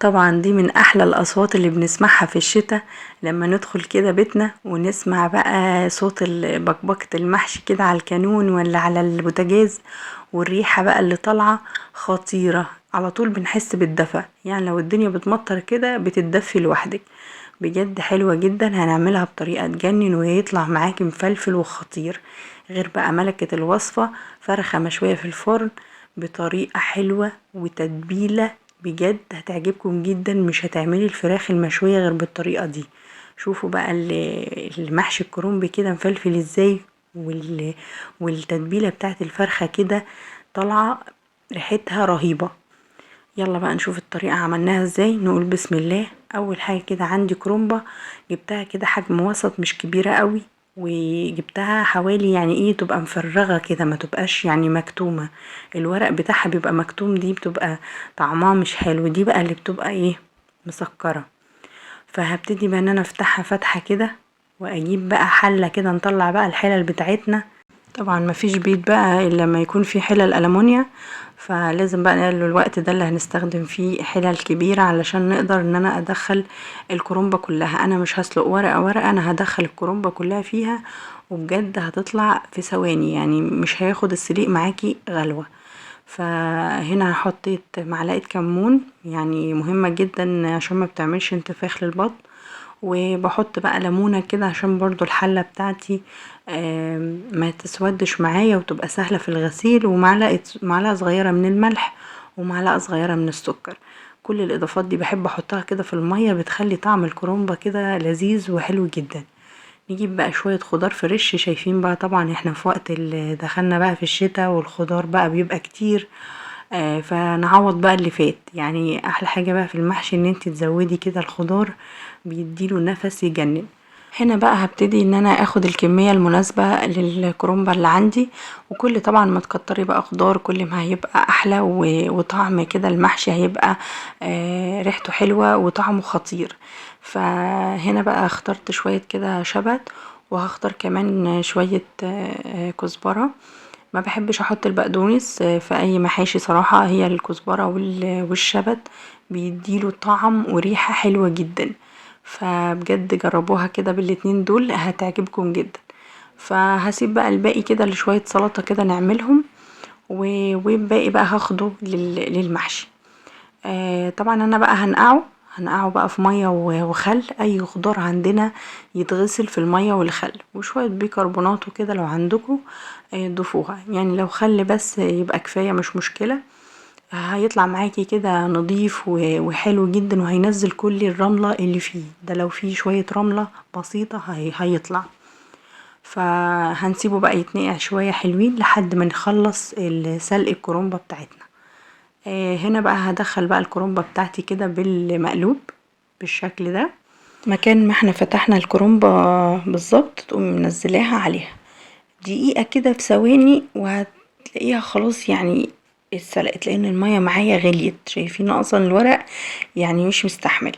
طبعا دي من احلى الاصوات اللي بنسمعها في الشتاء، لما ندخل كده بيتنا ونسمع بقى صوت بكبكة المحشي كده على الكانون ولا على البوتاجاز، والريحة بقى اللي طالعة خطيرة. على طول بنحس بالدفى، يعني لو الدنيا بتمطر كده بتتدفي لوحدك. بجد حلوة جدا، هنعملها بطريقة تجنن ويطلع معاكي مفلفل وخطير. غير بقى ملكة الوصفة، فرخة مشوية في الفرن بطريقة حلوة وتتبيلة، بجد هتعجبكم جدا. مش هتعملي الفراخ المشوية غير بالطريقة دي. شوفوا بقى المحشي الكرنب كده مفلفل ازاي، والتتبيلة بتاعت الفرخة كده طالعة ريحتها رهيبة. يلا بقى نشوف الطريقة عملناها ازاي. نقول بسم الله. اول حاجة كده عندي كرومبة، جبتها كده حجم وسط مش كبيرة قوي، وجبتها حوالي يعني ايه تبقى مفرغة كده، ما تبقاش يعني مكتومة. الورق بتاعها بيبقى مكتوم، دي بتبقى طعمها مش حلو، دي بقى اللي بتبقى ايه مسكرة. فهبتدي بقى ان انا افتحها فتحة كده، واجيب بقى حلة كده نطلع بقى الحلل بتاعتنا. طبعا مفيش بيت بقى الا لما يكون في حلل ألمونيا، فلازم بقى الوقت ده اللي هنستخدم فيه حلل كبيرة علشان نقدر ان انا ادخل الكرومبة كلها. انا مش هسلق ورقة ورقة، انا هدخل الكرومبة كلها فيها، وبجد هتطلع في ثواني، يعني مش هياخد السليق معاكي غلوة. فهنا حطيت معلقة كمون، يعني مهمة جدا عشان ما بتعملش انتفاخ للبطن. وبحط بقى ليمونة كده عشان برضو الحلة بتاعتي ما تسودش معايا وتبقى سهلة في الغسيل، معلقة صغيرة من الملح، ومعلقة صغيرة من السكر. كل الاضافات دي بحب احطها كده في المية، بتخلي طعم الكرومبة كده لذيذ وحلو جدا. نجيب بقى شوية خضار فريش. شايفين بقى طبعا احنا في وقت اللي دخلنا بقى في الشتاء والخضار بقى بيبقى كتير. فنعوض بقى اللي فات. يعني احلى حاجة بقى في المحشي ان انت تزودي كده الخضار، بيديله نفس يجنن. هنا بقى هبتدي ان انا اخد الكمية المناسبة للكرومبة اللي عندي، وكل طبعا ما تكتري بقى خضار كل ما هيبقى احلى، وطعم كده المحشي هيبقى ريحته حلوة وطعمه خطير. فهنا بقى اخترت شوية كده شبت، وهختار كمان شوية كزبرة. ما بحبش احط البقدونس في اي محاشي صراحة، هي الكزبرة والشبت بيديله طعم وريحة حلوة جدا. فبجد جربوها كده بالاتنين دول هتعجبكم جدا. فهسيب بقى الباقي كده لشوية سلطة كده نعملهم، والباقي بقى هاخده للمحشي. طبعا انا بقى هنقعه بقى في ميه وخل. اي خضار عندنا يتغسل في الميه والخل وشويه بيكربونات وكده لو عندكم ضيفوها. يعني لو خل بس يبقى كفايه، مش مشكله. هيطلع معاكي كده نضيف وحلو جدا، وهينزل كل الرمله اللي فيه ده. لو فيه شويه رمله بسيطه هيطلع. فهنسيبه بقى يتنقع شويه حلوين لحد ما نخلص سلق الكرومبه بتاعتنا. هنا بقى هدخل بقى الكرومبة بتاعتي كده بالمقلوب بالشكل ده. مكان ما احنا فتحنا الكرومبة بالظبط تقوم منزلاها عليها دقيقة كده في ثواني، وهتلاقيها خلاص يعني اتسلقت، لان المية معايا غليت. شايفين اصلا الورق يعني مش مستحمل.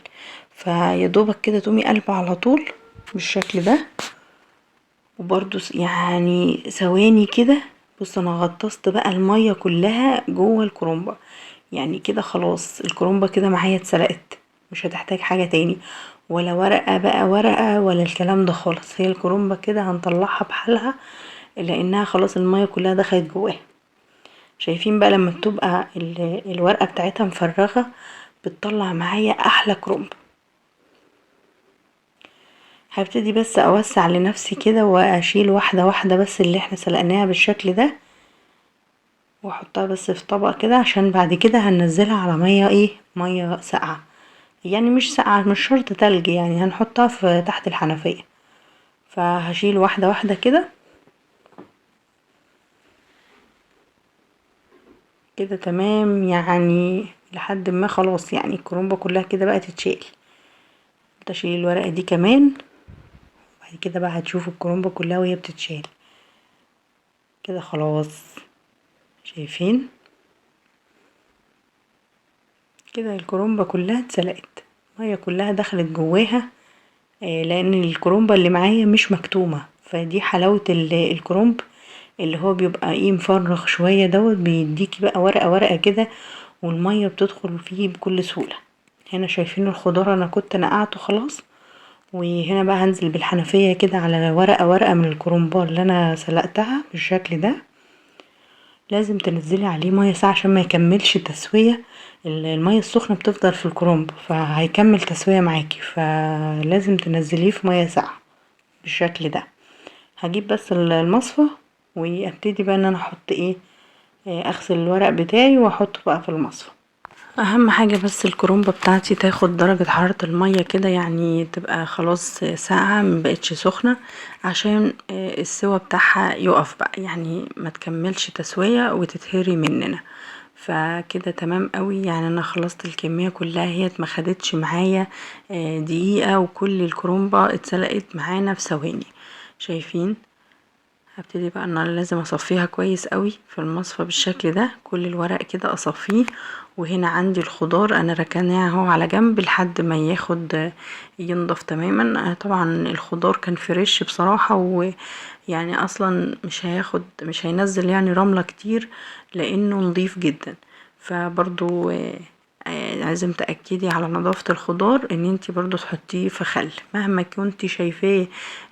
فيدوبك كده تقومي قلبة على طول بالشكل ده، وبرضو يعني ثواني كده. بص انا غطست بقى المية كلها جوه الكرومبة، يعني كده خلاص الكرومبة كده معايا اتسلقت، مش هتحتاج حاجة تاني، ولا ورقة بقى ورقة ولا الكلام ده خالص. هي الكرومبة كده هنطلعها بحالها لانها خلاص المية كلها دخلت جواها. شايفين بقى لما بتبقى الورقة بتاعتها مفرغة بتطلع معايا احلى كرومبة. هبتدي بس اوسع لنفسي كده واشيل واحدة واحدة بس اللي احنا سلقناها بالشكل ده، واحطها بس في طبق كده، عشان بعد كده هننزلها على مية ساقعة. يعني مش ساقعة، مش شرط تلج، يعني هنحطها في تحت الحنفية. فهشيل واحدة واحدة كده كده تمام، يعني لحد ما خلاص يعني الكرومبة كلها كده بقى تتشيل. تشيل الورقة دي كمان، وبعد كده بقى هتشوفوا الكرومبة كلها وهي بتتشال كده خلاص. شايفين كده الكرومبة كلها اتسلقت، المية كلها دخلت جواها. لان الكرومبة اللي معايا مش مكتومة، فدي حلاوة الكرومب اللي هو بيبقى مفرغ شوية دوت، بيديكي بقى ورقة ورقة كده، والمية بتدخل فيه بكل سهولة. هنا شايفين الخضار انا كنت نقعته خلاص، وهنا بقى هنزل بالحنفية كده على ورقة من الكرنبال اللي انا سلقتها بالشكل ده. لازم تنزلي عليه ميه ساقعه عشان ما يكملش تسويه، الميه السخنه بتفضل في الكرنب فهيكمل تسويه معاكي، فلازم تنزليه في ميه ساقعه بالشكل ده. هجيب بس المصفى وابتدي بقى ان انا احط ايه، اغسل الورق بتاعي واحطه بقى في المصفى. اهم حاجة بس الكرومبة بتاعتي تاخد درجة حرارة المية كده، يعني تبقى خلاص ساقعة مبقتش سخنة، عشان السوا بتاعها يقف بقى، يعني ما تكملش تسوية وتتهري مننا. فكده تمام قوي، يعني انا خلصت الكمية كلها، هي ما خدتش معايا دقيقة، وكل الكرومبة اتسلقت معانا في ثواني. شايفين؟ هبتدي بقى ان انا لازم اصفيها كويس قوي في المصفى بالشكل ده، كل الورق كده اصفيه. وهنا عندي الخضار انا ركناه اهو على جنب لحد ما ياخد ينضف تماما. طبعا الخضار كان فريش بصراحة، ويعني اصلا مش هينزل يعني رملة كتير لانه نضيف جدا. فبرضو لازم تأكدي على نظافة الخضار ان انتي برضو تحطيه في خل مهما كنتي شايفاه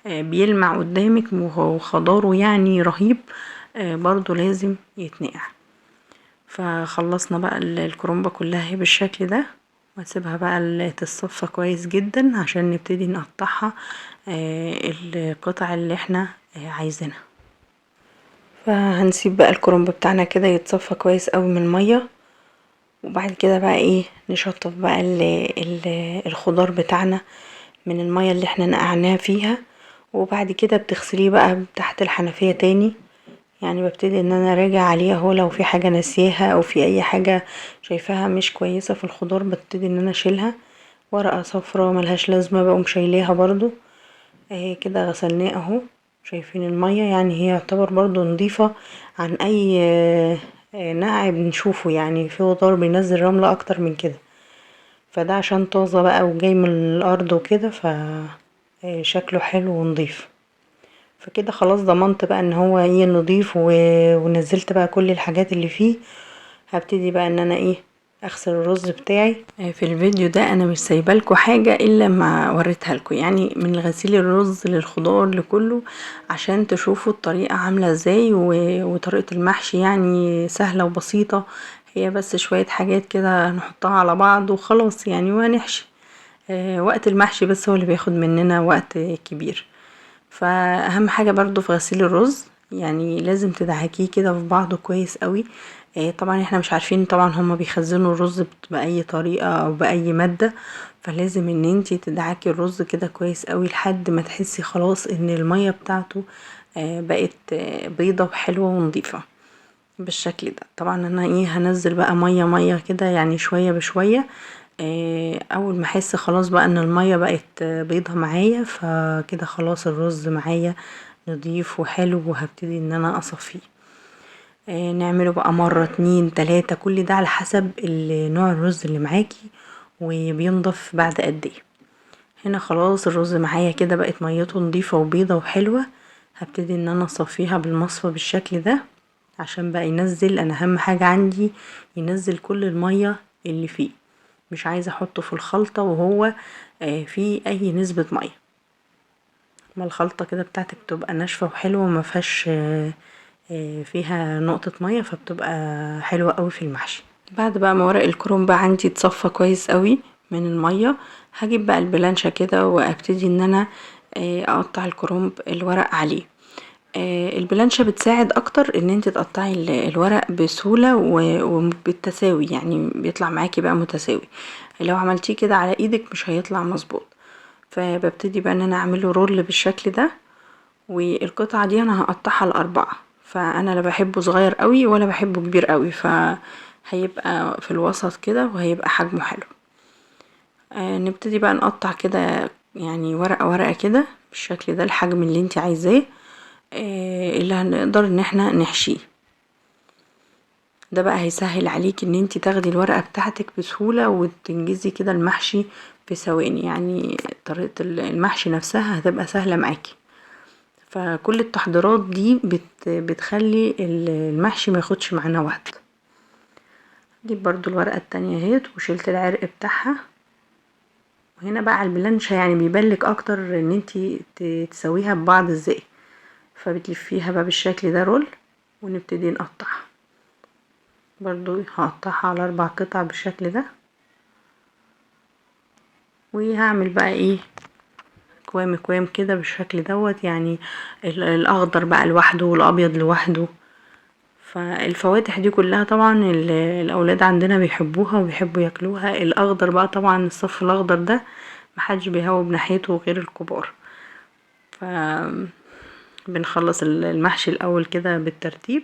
بيلمع قدامك وخضاره يعني رهيب، برضو لازم يتنقع. فخلصنا بقى الكرومبة كلها اهي بالشكل ده، واسيبها بقى تتصفى كويس جدا عشان نبتدي نقطعها القطع اللي احنا عايزينها. فهنسيب بقى الكرومب بتاعنا كده يتصفى كويس قوي من المية، وبعد كده بقى ايه نشطف بقى الخضار بتاعنا من المية اللي احنا نقعناها فيها. وبعد كده بتغسليه بقى تحت الحنفية تاني، يعني ببتدي ان انا راجع عليه اهو، لو في حاجة ناسياها او في اي حاجة شايفاها مش كويسة في الخضار ببتدي ان انا اشيلها. ورقة صفرا ملهاش لازمة بقوم شايلاها برضو. اهي كده غسلناه اهو، شايفين المية يعني هي يعتبر برضو نضيفة عن اي نقع بنشوفه، يعني في خضار بينزل رملة اكتر من كده، فده عشان طازة بقى وجاي من الارض وكده فشكله حلو ونضيف. فكده خلاص ضمنت بقى ان هو ايه نضيف ونزلت بقى كل الحاجات اللي فيه. هبتدي بقى ان انا ايه اغسل الرز بتاعي. في الفيديو ده انا مش سايبالكوا حاجة الا ما وريتها لكم، يعني من غسيل الرز للخضار لكله، عشان تشوفوا الطريقة عاملة ازاي. وطريقة المحشي يعني سهلة وبسيطة، هي بس شوية حاجات كده نحطها على بعض وخلاص يعني وهنحشي. وقت المحشي بس هو اللي بياخد مننا وقت كبير. فاهم حاجة برضو في غسيل الرز، يعني لازم تدعكيه كده في بعضه كويس قوي. طبعا احنا مش عارفين طبعا هما بيخزنوا الرز بأي طريقة او بأي مادة، فلازم ان انتي تدعكي الرز كده كويس قوي لحد ما تحسي خلاص ان المية بتاعته بقت بيضة وحلوة ونضيفة بالشكل ده. طبعا انا ايه هنزل بقى مية كده يعني شوية بشوية. اول ما احس خلاص بقى ان المية بقت بيضة معايا، فكده خلاص الرز معايا نضيف وحلو، وهبتدي ان انا اصفيه. نعمله بقى مرة 2 3، كل ده على حسب نوع الرز اللي معاكي وبينضف بعد قد ايه. هنا خلاص الرز معايا كده بقت ميته نضيفة وبيضة وحلوة. هبتدي ان انا اصفيها بالمصفى بالشكل ده عشان بقى ينزل، انا اهم حاجة عندي ينزل كل المية اللي فيه، مش عايزة احطه في الخلطة وهو فيه اي نسبة مية. ما الخلطة كده بتاعتك بتبقى ناشفة وحلوة وما فيهاش فيها نقطة مية، فبتبقى حلوة قوي في المحشي. بعد بقى ما ورق الكرنب عندي اتصفى كويس قوي من المية، هجيب بقى البلانشة كده وابتدي ان انا اقطع الكرنب الورق عليه. البلانشة بتساعد اكتر ان انت تقطعي الورق بسهولة وبالتساوي، يعني بيطلع معاكي بقى متساوي. لو عملتيه كده على ايدك مش هيطلع مظبوط. فببتدي بقى ان انا اعمله رول بالشكل ده، والقطعة دي انا هقطعها ل4، فانا لا بحبه صغير قوي ولا بحبه كبير قوي، فهيبقى في الوسط كده وهيبقى حجمه حلو. نبتدي بقى نقطع كده يعني ورقة ورقة كده بالشكل ده الحجم اللي انت عايزاه، اللي هنقدر ان احنا نحشيه. ده بقى هيسهل عليك ان انت تاخدي الورقة بتاعتك بسهولة وتنجزي كده المحشي في ثواني، يعني طريقة المحشي نفسها هتبقى سهلة معاكي. فكل التحضيرات دي بتخلي المحشي ما ياخدش معانا وقت. دي برضو الورقة التانية اهيت وشلت العرق بتاعها، وهنا بقى على البلانشة يعني بيبانلك اكتر ان انتي تسويها ببعض ازاي. فبتلفيها بقى بالشكل ده رول، ونبتدي نقطعها. برضو هقطعها على 4 قطع بالشكل ده. وهعمل بقى ايه، اكوام اكوام كده بالشكل دوت، يعني الاخضر بقى لوحده والابيض لوحده. فالفواتح دي كلها طبعا الاولاد عندنا بيحبوها وبيحبوا ياكلوها. الاخضر بقى طبعا الصف الاخضر ده محدش بيهوب ناحيته غير الكبار. ف بنخلص المحشي الاول كده بالترتيب،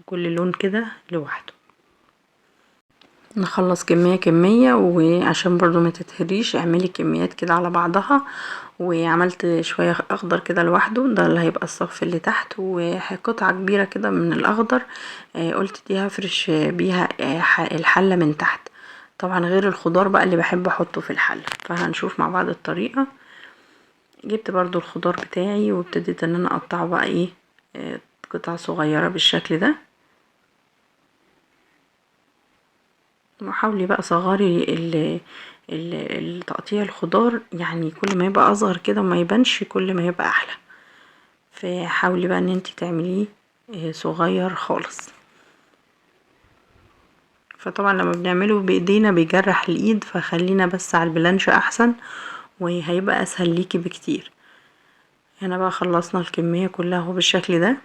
كل لون كده لوحده. نخلص كمية كمية، وعشان برضو ما تتهريش اعملي كميات كده على بعضها. وعملت شوية اخضر كده لوحده، ده اللي هيبقى الصف اللي تحت، وقطعة كبيرة كده من الاخضر قلت دي هفرش بيها الحلة من تحت. طبعا غير الخضار بقى اللي بحب احطه في الحلة. فهنشوف مع بعض الطريقة. جبت برضو الخضار بتاعي وابتديت ان انا اقطعه بقى ايه قطع صغيرة بالشكل ده. وحاولي بقى صغري التقطيع الخضار، يعني كل ما يبقى اصغر كده وما يبانش كل ما يبقى احلى. فحاولي بقى ان انتي تعمليه صغير خالص. فطبعا لما بنعمله بايدينا بيجرح الايد، فخلينا بس على البلانشة احسن وهيبقى اسهل ليكي بكتير. هنا بقى خلصنا الكمية كلها اهو بالشكل ده.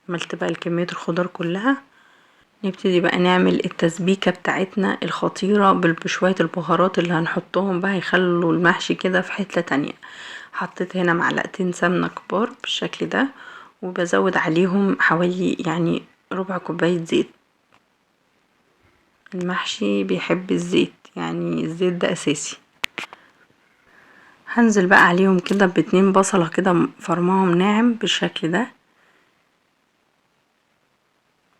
عملت بقى كمية الخضار كلها. نبتدي بقى نعمل التسبيكة بتاعتنا الخطيرة بشوية البهارات اللي هنحطهم بقى هيخلوا المحشي كده في حتة تانية. حطيت هنا معلقتين سمنة كبار بالشكل ده، وبزود عليهم حوالي يعني ربع كوباية زيت. المحشي بيحب الزيت، يعني الزيت ده اساسي. هنزل بقى عليهم كده ب2 بصلة كده فرماهم ناعم بالشكل ده.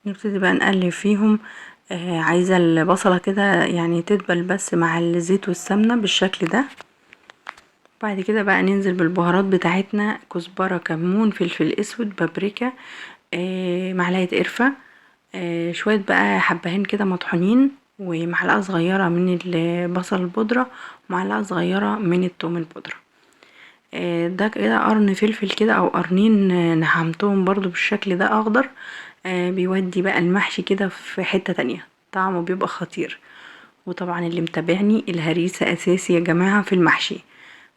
نبتدي بقى نقلب فيهم. عايزة البصلة كده يعني تدبل بس مع الزيت والسمنة بالشكل ده. بعد كده بقى ننزل بالبهارات بتاعتنا: كزبرة، كمون، فلفل اسود، بابريكا، معلقة قرفة، شوية بقى حبهان كده مطحونين، ومعلقة صغيرة من البصل البودرة، ومعلقة صغيرة من التوم البودرة. ده كده قرن فلفل كده او قرنين نعمتهم برضو بالشكل ده اخضر. بيودي بقى المحشي كده في حتة تانية، طعمه بيبقى خطير. وطبعا اللي متابعني الهريسة اساسي يا جماعة في المحشي.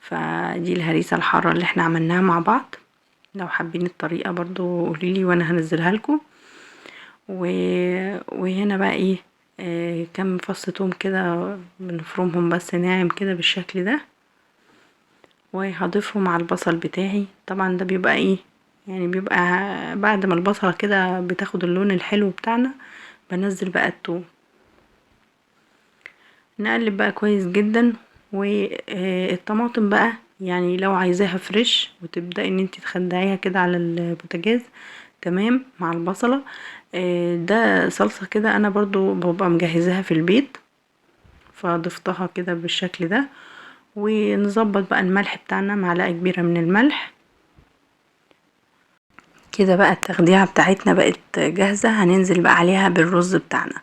فدي الهريسة الحارة اللي احنا عملناها مع بعض. لو حابين الطريقة برضو قوليلي وانا هنزلها لكم. وهنا بقى ايه كام فص توم كده بنفرمهم بس ناعم كده بالشكل ده. وهضيفهم على البصل بتاعي. طبعا ده بيبقى ايه، يعني بيبقى بعد ما البصلة كده بتاخد اللون الحلو بتاعنا بنزل بقى التوم. نقلب بقى كويس جدا. والطماطم بقى يعني لو عايزاها فريش وتبدأي ان انتي تخدعيها كده على البوتاجاز تمام مع البصلة. ده صلصة كده انا برضو ببقى مجهزاها في البيت، فضفتها كده بالشكل ده. ونظبط بقى الملح بتاعنا، معلقة كبيرة من الملح كده. بقى التخديعة بتاعتنا بقت جاهزة. هننزل بقى عليها بالرز بتاعنا.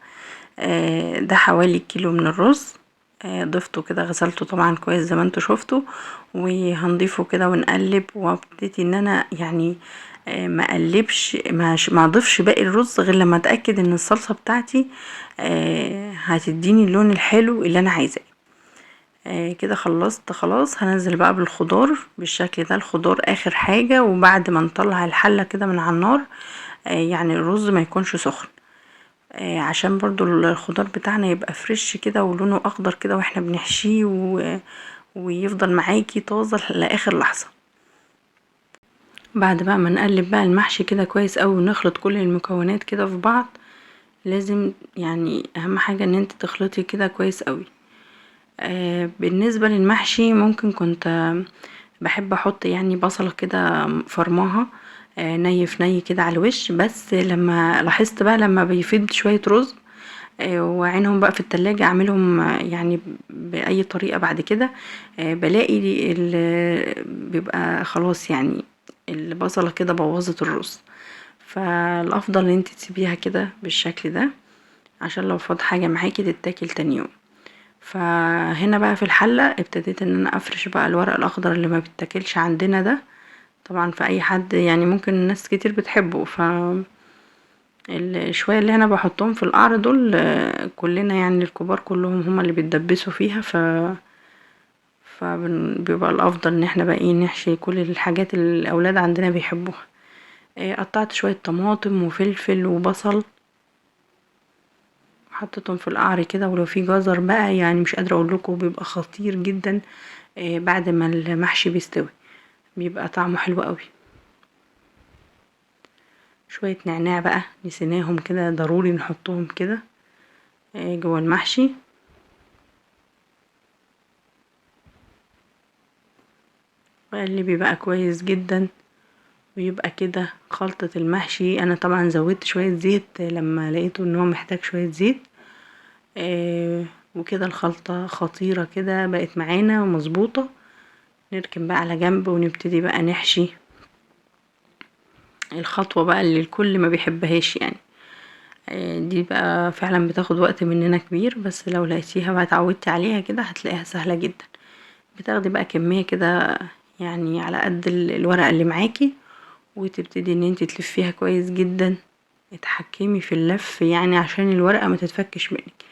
ده حوالي كيلو من الرز. ضفته كده، غسلته طبعا كويس زي ما انتوا شفتوا، وهنضيفه كده ونقلب. وابتدي ان انا يعني ما اقلبش، ما اضيفش باقي الرز غير لما اتاكد ان الصلصه بتاعتي هتديني اللون الحلو اللي انا عايزاه. كده خلصت خلاص. هنزل بقى بالخضار بالشكل ده. الخضار اخر حاجة، وبعد ما نطلع الحلة كده من على النار يعني الرز ما يكونش سخن، عشان برضو الخضار بتاعنا يبقى فريش كده ولونه اخضر كده واحنا بنحشيه ويفضل معاكي طازة لاخر لحظة. بعد بقى ما نقلب بقى المحشي كده كويس اوي ونخلط كل المكونات كده في بعض. لازم يعني اهم حاجة ان انت تخلطي كده كويس اوي. بالنسبة للمحشي ممكن كنت بحب احط يعني بصلة كده فرماها ني في ني كده على الوش. بس لما لاحظت بقى لما بيفيد شوية رز وعينهم بقى في التلاجة اعملهم يعني بأي طريقة بعد كده بلاقي بيبقى خلاص يعني البصلة كده بوظت الرز. فالافضل ان انت تسيبيها كده بالشكل ده عشان لو فاض حاجة معاكي تتاكل تاني يوم. فهنا بقى في الحلة ابتديت ان انا افرش بقى الورق الاخضر اللي ما بيتاكلش عندنا ده، طبعا في اي حد يعني ممكن ناس كتير بتحبه. الشوية اللي انا بحطهم في القعر دول كلنا يعني الكبار كلهم هما اللي بيتدبسوا فيها، فبيبقى الافضل ان احنا بقى ايه نحشي كل الحاجات اللي الاولاد عندنا بيحبوها. قطعت شوية طماطم وفلفل وبصل حطيتهم في القعر كده، ولو في جزر بقى يعني مش قادرة اقول لكم بيبقى خطير جدا بعد ما المحشي بيستوي بيبقى طعمه حلو قوي. شوية نعناع بقى نسيناهم كده ضروري نحطهم كده جوه المحشي. وقلبي بقى كويس جدا ويبقى كده خلطة المحشي. انا طبعا زودت شوية زيت لما لقيته ان هو محتاج شوية زيت وكده الخلطة خطيرة كده بقت معانا ومظبوطة. نركن بقى على جنب ونبتدي بقى نحشي الخطوة بقى اللي الكل ما بيحبهاش يعني. دي بقى فعلا بتاخد وقت مننا كبير، بس لو لقيتيها بقى اتعودتي عليها كده هتلاقيها سهلة جدا. بتاخدي بقى كمية كده يعني على قد الورقة اللي معاكي، وتبتدي ان انتي تلفيها كويس جدا. اتحكمي في اللف يعني عشان الورقة ما تتفكش منك.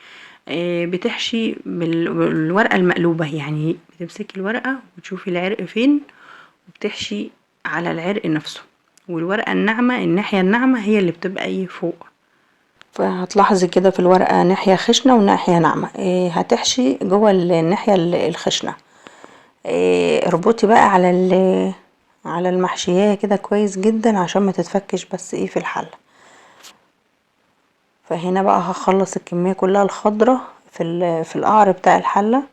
بتحشي بالورقة المقلوبة، يعني بتمسكي الورقة وتشوفي العرق فين وبتحشي على العرق نفسه، والورقة الناعمة الناحية الناعمة هي اللي بتبقى ايه فوق. فهتلاحظي كده في الورقة ناحية خشنة وناحية ناعمة. هتحشي جوه الناحية الخشنة. اربطي بقى على المحشية كده كويس جدا عشان ما تتفكش بس ايه في الحلة. فهنا بقى هخلص الكمية كلها الخضرة في القعر بتاع الحلة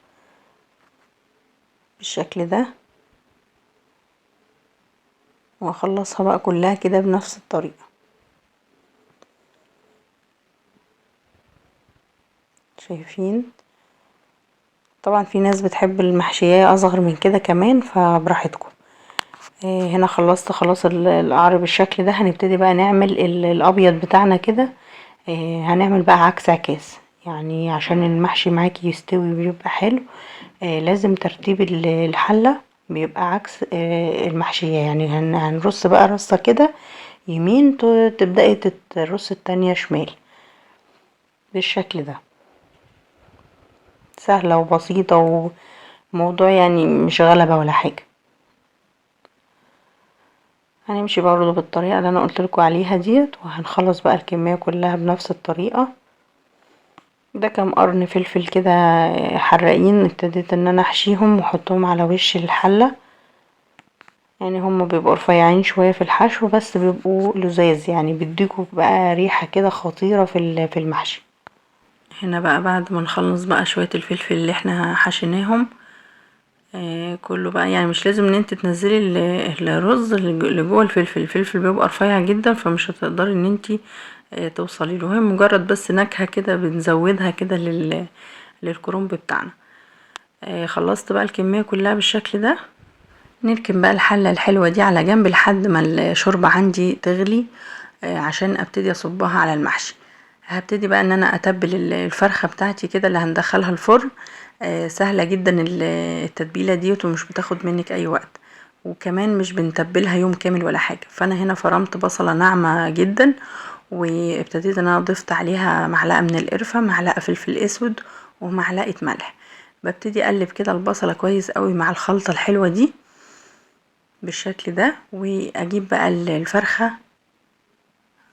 بالشكل ده، وهخلصها بقى كلها كده بنفس الطريقة. شايفين؟ طبعا في ناس بتحب المحشية اصغر من كده كمان فبراحتكم. هنا خلصت خلاص القعر بالشكل ده. هنبتدي بقى نعمل الابيض بتاعنا كده. هنعمل بقى عكس عكاس يعني عشان المحشي معاكي يستوي ويبقى حلو. لازم ترتيب الحلة بيبقى عكس المحشية. يعني هنرص بقى رصة كده يمين، تبدأي ترص التانية شمال بالشكل ده. سهلة وبسيطة وموضوع يعني مش غلبة ولا حاجة. هنمشي برضو بالطريقة اللي انا قلتلكوا عليها ديت، وهنخلص بقى الكمية كلها بنفس الطريقة. ده كام قرن فلفل كده حراقين ابتديت ان انا احشيهم واحطهم على وش الحلة. يعني هما بيبقوا رفيعين شوية في الحشو بس بيبقوا لذاذ، يعني بيديكوا بقى ريحة كده خطيرة في المحشي. هنا بقى بعد ما نخلص بقى شوية الفلفل اللي احنا حشيناهم كله بقى، يعني مش لازم ان انت تنزلي الرز اللي جوه الفلفل بيبقى رفيع جدا فمش هتقدري ان انت توصلي له. هي مجرد بس نكهة كده بنزودها كده للكرنب بتاعنا. خلصت بقى الكمية كلها بالشكل ده. نركن بقى الحلة الحلوة دي على جنب لحد ما الشوربة عندي تغلي عشان ابتدي اصبها على المحشي. هبتدي بقى ان انا اتبل الفرخة بتاعتي كده اللي هندخلها الفرن. سهلة جدا التتبيلة ديت ومش بتاخد منك اي وقت، وكمان مش بنتبلها يوم كامل ولا حاجة. فانا هنا فرمت بصلة ناعمة جدا، وابتديت ان انا ضفت عليها معلقة من القرفة، معلقة فلفل اسود، ومعلقة ملح. ببتدي اقلب كده البصلة كويس قوي مع الخلطة الحلوة دي بالشكل ده، واجيب بقى الفرخة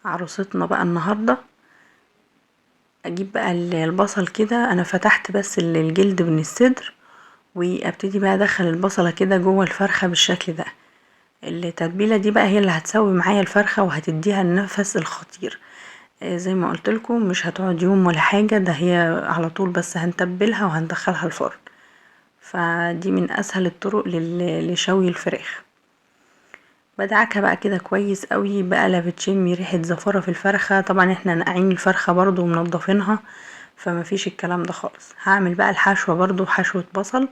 عروستنا بقى النهاردة. اجيب بقى البصل كده، انا فتحت بس الجلد من الصدر، وابتدي بقى ادخل البصلة كده جوه الفرخة بالشكل ده. التتبيلة دي بقى هي اللي هتسوي معايا الفرخة وهتديها النفس الخطير. زي ما قلتلكم مش هتقعد يوم ولا حاجة، ده هي على طول بس هنتبلها وهندخلها الفرن. فدي من اسهل الطرق لشوي الفراخ. بدعكها بقى كده كويس قوي بقى، لا بتشمي ريحة زفارة في الفرخة. طبعا احنا نقعين الفرخة برضو ومنضفينها فمفيش الكلام ده خالص. هعمل بقى الحشوة برضو حشوة بصل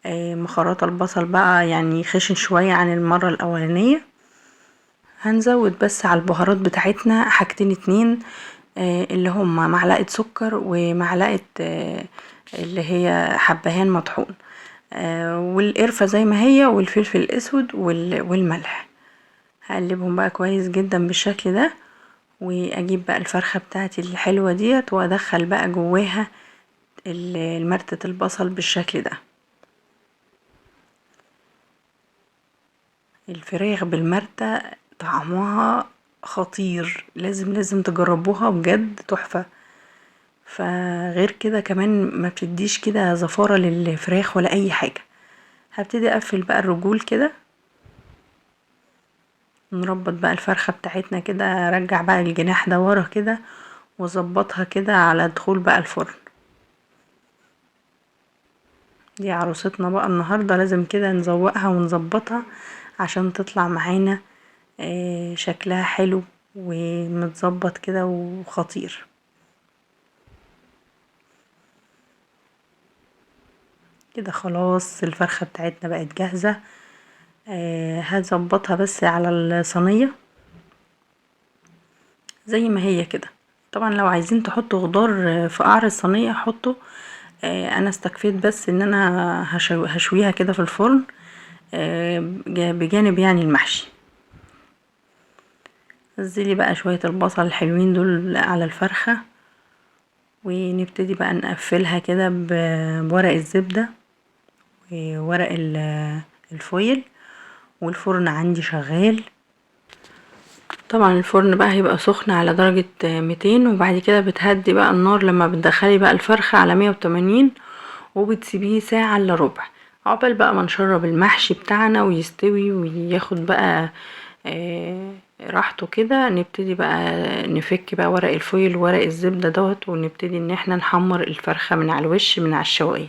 مخرطة البصل بقى يعني خشن شوية عن المرة الاولانية. هنزود بس على البهارات بتاعتنا حاجتين اتنين. اللي هما معلقة سكر ومعلقة اللي هي حبهان مطحون، والقرفة زي ما هي والفلفل الاسود والملح. هقلبهم بقى كويس جدا بالشكل ده، واجيب بقى الفرخة بتاعتي الحلوة ديت وادخل بقى جواها مرتة البصل بالشكل ده. الفراخ بالمرتة طعمها خطير، لازم تجربوها بجد تحفة. فغير كده كمان ما بتديش كده زفارة للفراخ ولا اي حاجة. هبتدي اقفل بقى الرجول كده، نربط بقى الفرخة بتاعتنا كده، ارجع بقى الجناح ده ورا كده واظبطها كده على دخول بقى الفرن. دي عروستنا بقى النهاردة، لازم كده نزوقها ونظبطها عشان تطلع معانا شكلها حلو ومتظبط كده وخطير. كده خلاص الفرخة بتاعتنا بقت جاهزة. هظبطها بس على الصينية زي ما هي كده. طبعا لو عايزين تحطوا خضار في قعر الصينية حطوا. انا استكفيت بس ان انا هشويها كده في الفرن بجانب يعني المحشي. نزلي بقى شوية البصل الحلوين دول على الفرخة، ونبتدي بقى نقفلها كده بورق الزبدة وورق الفويل. والفرن عندي شغال. طبعا الفرن بقى هيبقى سخن على درجة 200، وبعد كده بتهدي بقى النار لما بتدخلي بقى الفرخة على 180، وبتسيبيه ساعة الا ربع عقبال بقى ما نشرب المحشي بتاعنا ويستوي وياخد بقى راحته كده. نبتدي بقى نفك بقى ورق الفويل وورق الزبدة دوت، ونبتدي ان احنا نحمر الفرخة من على الوش من على الشواية.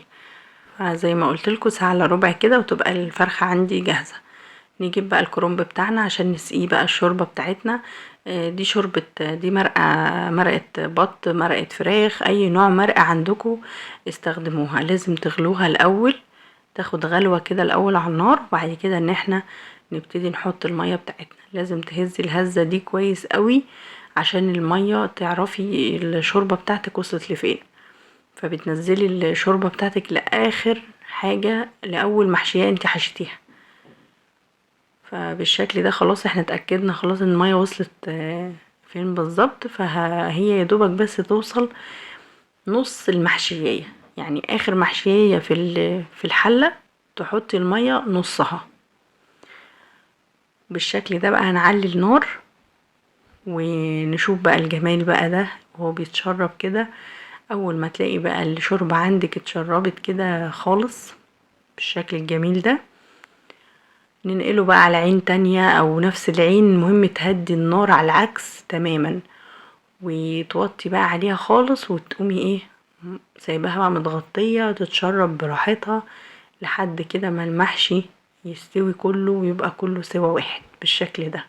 زي ما قلتلكوا ساعة الا ربع كده وتبقى الفرخة عندي جاهزة. نجيب بقى الكرنب بتاعنا عشان نسقيه بقى الشوربة بتاعتنا. دي شوربة، دي مرقة بط، مرقة فراخ، اي نوع مرقة عندكم استخدموها. لازم تغلوها الاول، تاخد غلوة كده الاول على النار، وبعد كده ان احنا نبتدي نحط المية بتاعتنا. لازم تهزي الهزة دي كويس قوي عشان المية تعرفي الشوربة بتاعتك وصلت لفين. فبتنزلي الشوربة بتاعتك لاخر حاجة، لاول محشية انت حشيتيها. فبالشكل ده خلاص احنا اتأكدنا خلاص ان المية وصلت فين بالظبط. فهي يدوبك بس توصل نص المحشية، يعني اخر محشية في الحلة تحطي المية نصها. بالشكل ده بقى هنعلي النار ونشوف بقى الجمال بقى ده وهو بيتشرب كده. اول ما تلاقي بقى الشوربة عندك اتشربت كده خالص بالشكل الجميل ده، ننقله بقى على عين تانية او نفس العين. المهم تهدي النار على العكس تماما، وتوطي بقى عليها خالص، وتقومي ايه سايباها بقى متغطية تتشرب براحتها لحد كده ما المحشي يستوي كله ويبقى كله سوا واحد بالشكل ده.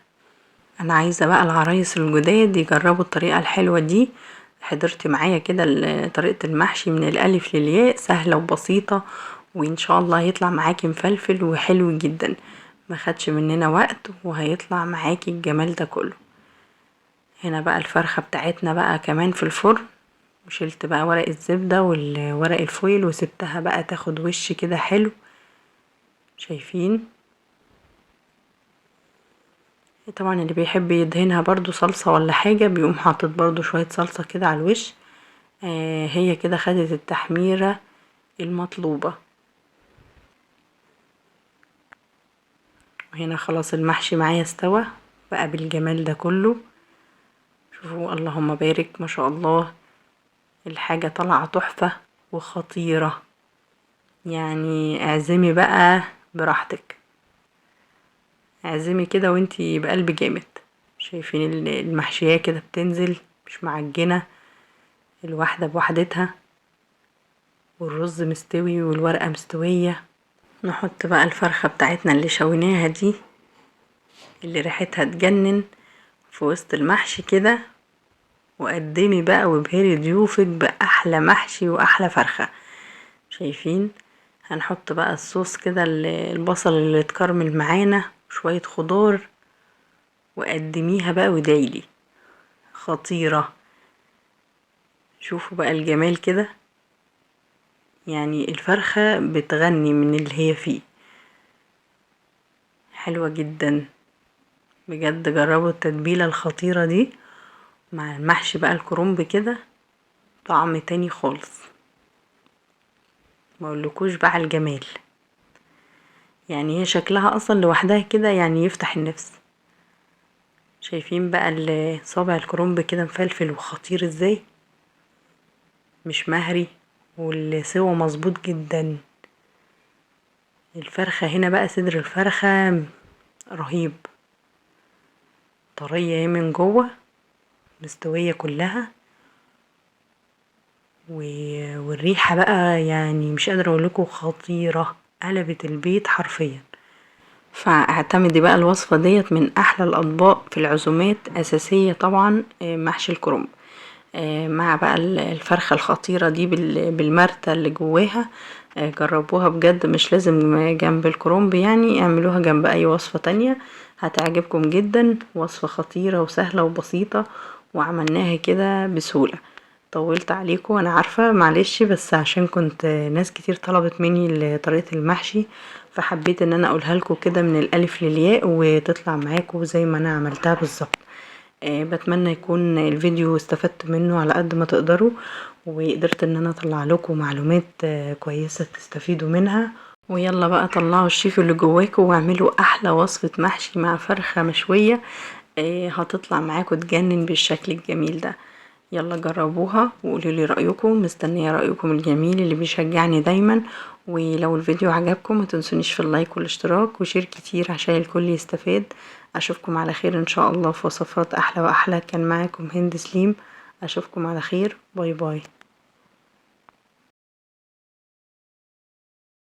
انا عايزة بقى العرايس الجداد يجربوا الطريقة الحلوة دي. حضرت معايا كده طريقة المحشي من الالف للياء، سهلة وبسيطة، وان شاء الله هيطلع معاكي مفلفل وحلو جدا، ما خدش مننا وقت وهيطلع معاكي الجمال ده كله. هنا بقى الفرخة بتاعتنا بقى كمان في الفرن، وشلت بقى ورق الزبدة والورق الفويل وسبتها بقى تاخد وش كده حلو. شايفين؟ طبعا اللي بيحب يدهنها برضو صلصة ولا حاجة بيقوم حاطط برضو شوية صلصة كده على الوش. هي كده خدت التحميرة المطلوبة. وهنا خلاص المحشي معايا استوى بقى بالجمال ده كله. شوفوا اللهم بارك ما شاء الله، الحاجة طالعة تحفة وخطيرة. يعني اعزمي بقى براحتك، اعزمي كده وانتي بقلب جامد. شايفين المحشية كده بتنزل مش معجنة، الواحدة بوحدتها، والرز مستوي والورقة مستوية. نحط بقى الفرخة بتاعتنا اللي شويناها دي اللي ريحتها تجنن في وسط المحشي كده، وقدمي بقى وابهري ضيوفك بأحلى محشي وأحلى فرخة. شايفين؟ هنحط بقى الصوص كده البصل اللي اتكرمل معانا شوية خضار، وقدميها بقى ودايلي خطيرة. شوفوا بقى الجمال كده، يعني الفرخة بتغني من اللي هي فيه، حلوة جدا بجد. جربوا التتبيلة الخطيرة دي مع المحشي بقى الكرنب كده، طعم تاني خالص، مقولكوش بقى على الجمال. يعني هي شكلها اصلا لوحدها كده يعني يفتح النفس. شايفين بقى صابع الكرنب كده مفلفل وخطير ازاي، مش مهري، والسوا مظبوط جدا. الفرخة هنا بقى صدر الفرخة رهيب، طرية من جوه، مستوية كلها، والريحة بقى يعني مش قادرة اقولكوا خطيرة، قلبت البيت حرفيا. فاعتمدي بقى الوصفة ديت من احلى الاطباق في العزومات، اساسية طبعا محشي الكرنب مع بقى الفرخة الخطيرة دي بالمرتة اللي جواها. جربوها بجد، مش لازم جنب الكرنب، يعني اعملوها جنب اي وصفة تانية هتعجبكم جدا. وصفة خطيرة وسهلة وبسيطة، وعملناها كده بسهولة. طولت عليكم انا عارفة، معلش، بس عشان كنت ناس كتير طلبت مني طريقة المحشي، فحبيت ان انا اقولها لكم كده من الالف للياء وتطلع معاكم زي ما انا عملتها بالظبط. بتمنى يكون الفيديو استفدت منه على قد ما تقدروا، وقدرت ان انا اطلع لكم معلومات كويسة تستفيدوا منها. ويلا بقى طلعوا الشيف اللي جواكم واعملوا احلى وصفة محشي مع فرخة مشوية هتطلع معاكم تجنن بالشكل الجميل ده. يلا جربوها وقولوا لي رأيكم، مستنية رأيكم الجميل اللي بيشجعني دايما. ولو الفيديو عجبكم ما تنسونيش في اللايك والاشتراك وشير كتير عشان الكل يستفاد. اشوفكم على خير ان شاء الله في وصفات احلى واحلى. كان معاكم هند سليم، اشوفكم على خير، باي باي.